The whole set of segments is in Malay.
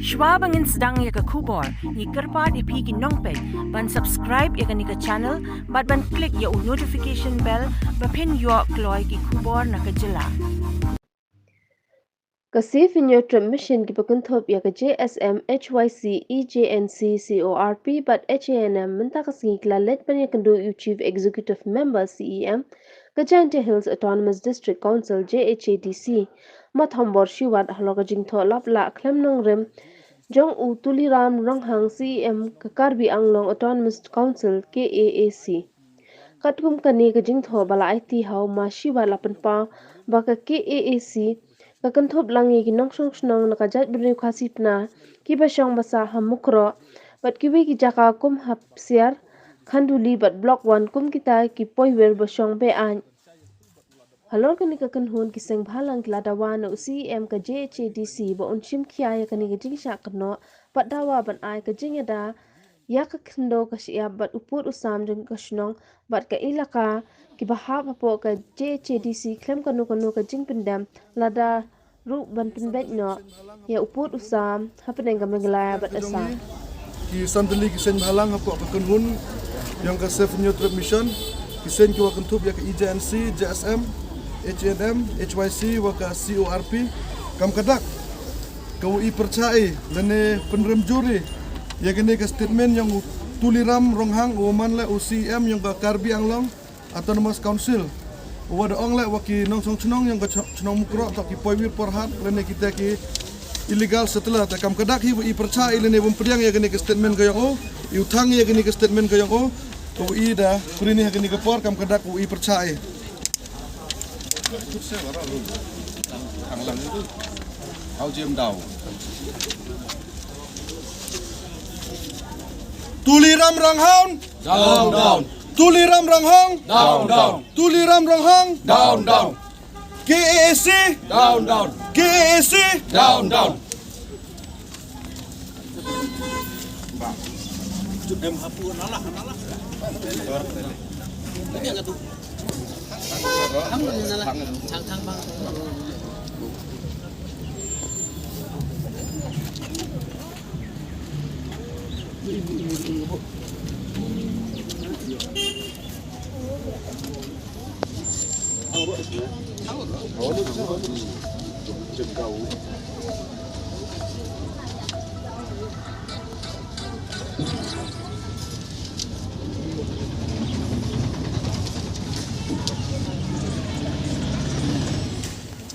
Schwab angin sedang ya ke kubor, ni kerpat ipi ki nongpek, ban subscribe ya ke ni ke channel, ban klik ya notification bell, pen yo kloy ki kubor na ke jela. Kasif Neutron Mission ki pakuntop ya ka JSM HYC EJNC CORP but HANM menta kasingi klalet pan ya kandu yu Chief Executive Member CEM ka Giant Hills Autonomous District Council JHADC mathambor shiwat haloka jingtho lapla klemnong rem jong u tuliram ronghang CEM ka Karbi Anglong Autonomous Council KAAC katkum kani ka jingtho bala IT hau ma shiwa lapan pa baka KAAC kakanthop langi ki nongsong snong nakajat beri khasipna ki basong basa hamukro bat kiwi ki jaka kum hap siar khanduli bat block 1 kum kita ki poiwer basong be an halor kani kakan hon ki seng bhalang kladawa no CM ka JHADC ba unchim khia ya kani ki jingsha kno bat dawa ban ai ka jingada ya ka khndo ka sia bat upur usam jeng ka snong bat ka ilaka ki bahap apo ka JHADC klem kanu ka jingpindam lada ru ban pinbet no ya upur usam hapeng ka menglaya bat asa ki sandali ki sen halang apo ka kunhun yang ka Safe Neutron Mission ki sen ki wa kantup ya ka EJNC JSM HNM HYC wa ka CORP kam kadak ka ui percaya lene penrem juri ya kene ka statement yang tuliram ronghang uman le UCM yang ka Karbi Anglong Autonomous Council wada ong le waki nongsong chnong yang ka chnong mukro tak ki poiwir porhat lene kita ki illegal setelah ta kam kadak hi i percaya lene bum pediang ya kene ka statement ka yang o i utang ya kene ka statement ka yang o ko i da kurini ha kene ka por kam kadak i percaya tuliram ronghang Down. tuliram ronghang Down. tuliram ronghang Down. KAAC Down. KAAC Down.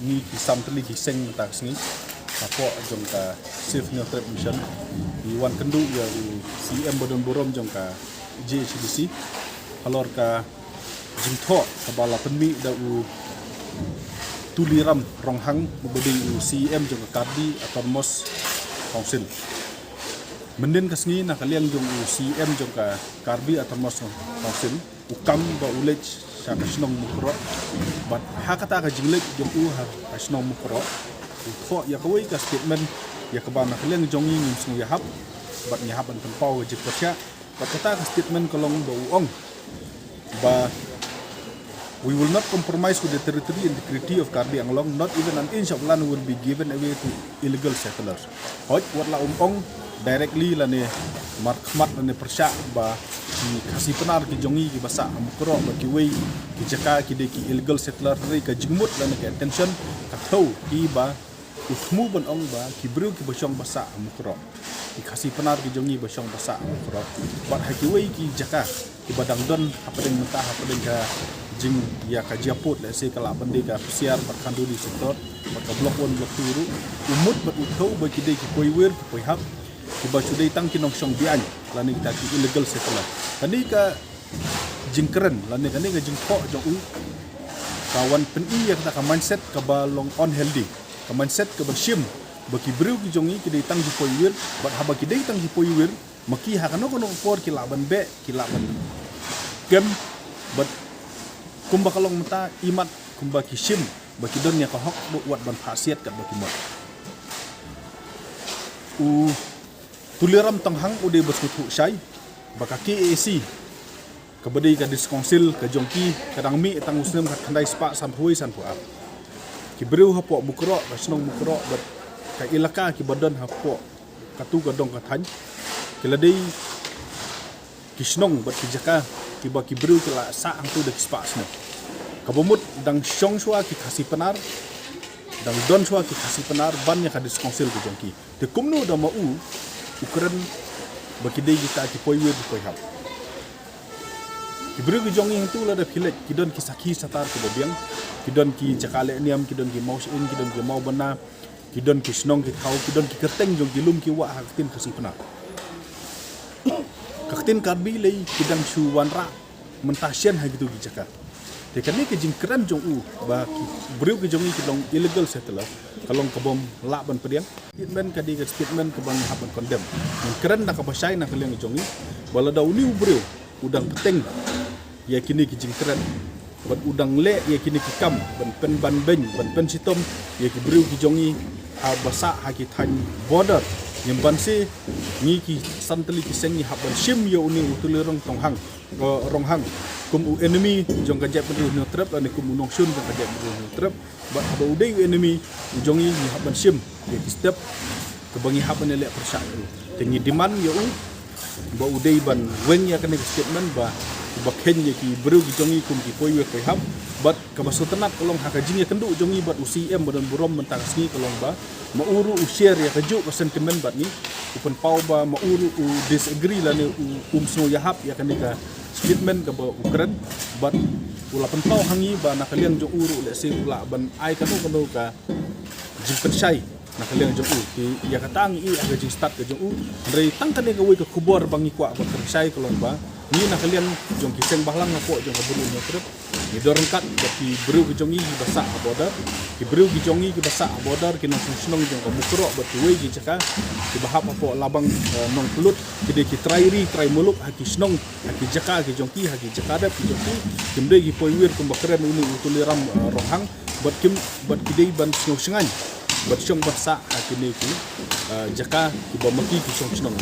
Ni kisam teli kiseng tak sini apa jong ka Safe Neutron Mission di wan kendu ya CM bodon borom jong ka JHDC halor ka jingtho kabala penmi da u tuliram ronghang boding u CM jong ka Karbi Autonomous Council menden kasngi na kaliang jong u CM jong ka Karbi Autonomous Council ukam ba ulej sa kasnong mukro but hakata ka jinglek jong u ha kasnong mukro ko ya kawai ka statement ya ka ba na kaliang jong yin sung ya hab but ni haban kan pau je kotya but kata ka statement kolong ba uong ba we will not compromise with the territory and integrity of Karbi Anglong. Not even an inch of land will be given away to illegal settlers. Hoj watla directly lane markmat lane persya ba ki kasi penar ki jongi ki basa amukro ba ki wei ki jaka ki de ki illegal settler ri ka jingmut lane ka attention ka thau ki ba utmu bon ong ba ki bru ki bosong basa amukro ki kasi penar ki jongi bosong basa amukro ba ha ki wei ki jaka ki badang don apadeng mentah apadeng ka jing ya ka japut le se kala bande ka siar bat khandu di sektor bat ka blok 1 blok 2 ru umut bat uthau ba ki de ki poiwer ki poihap ki ba chudai tang ki nongsong bian lani kita ki illegal settler kani ka jingkeren lani kani ka jingko jong u kawan peni ya ka mindset ka ba long unhealthy ka mindset ka bershim ba ki bru ki jongi ki de tang ki poiwer bat haba ki de tang ki poiwer maki ha kano kono por ki laban be ki laban gem bat kumba kalong mata imat kumba kishim baki don ya ka hok bu wat ban khasiat kat baki mot u tuliram tanghang ude berskutu syai baka KAC kabadai ka diskonsil ka jongki kadang mi tang muslim kat khandai spa sampuai san pu ap ki breu hapo bukro basnong bukro bat ka ilaka ki badan hapo katu gadong katany keladai kisnong bat kijaka kiba kibru kila sa angtu de kispasna kabumut dang syong shwa ki khasi penar dang don shwa ki khasi penar bannya kadis konsil ku jongki te kumnu da mau ukren bakidai kita ki poiwe di poihap kibru ki jongi tu la da philet kidon ki sakhi satar ku bobiang kidon ki jakale niam kidon ki mau in kidon ki mau bana kidon ki snong ki thau kidon ki kerteng jong ki lum ki wa haktin khasi penar kaktin karbi lei kidang shu wanra mentasien ha gitu ki jaka te kan ni ke jing kran jong u ba ki breu ki jongi ki long illegal settler kalong kabom la ban pediang statement ka di statement ke bang haban condemn kran nak ka basai nak leng jongi bala dau ni breu udang peteng ya kini ki jing kran ban udang le ya kini ki kam ban pen ban ben ban pen sitom ya ki breu ki jongi a basa ha ki than border yang bansi ni ki santeli ki sengi haban shim yo uni utulirong tonghang ronghang kum enemy jong ka jep no trap ani kum nong shun ka jep no trap ba ba udai enemy jongi ni haban shim ye ki step ke bangi haban le persa tengi diman yo ba udai ban wen ya kan statement ba bakhen ye ki bru ki jongi kum ki poiwe koi hab bat ka basutanat kolong hakajing ya kendu jongi bat UCM badan burom mentang sni kolong ba mauru share ya kaju ka sentiment bat ni upen pau ba mauru disagree la ni umsno yahap ya kan ka statement ka ba ukran bat ula pentau hangi ba nakaliang jo uru le sing ula ban ai kanu ka jimpen sai nakaliang jo u ki ya katang i aga jing start ka jo u rei tangkan ni ka we ka kubor bangi kwa ba sai kolong ba ni nakalian jong kiseng bahlang ngapo jong kabulu nyotrep ni dorengkat baki bru ki jongi basa abodar ki bru ki jongi ki basa abodar ki nong sunong jong kabukro baki we ki chaka ki bahap apo labang nong pulut ki de ki trai muluk haki snong haki jaka ki jongki haki jakada ki jongki kimde ki poiwir kum bakren uni utuliram rohang bat ki dei ban snong sengan bat syong basa haki ne ki jaka ki bamaki ki snong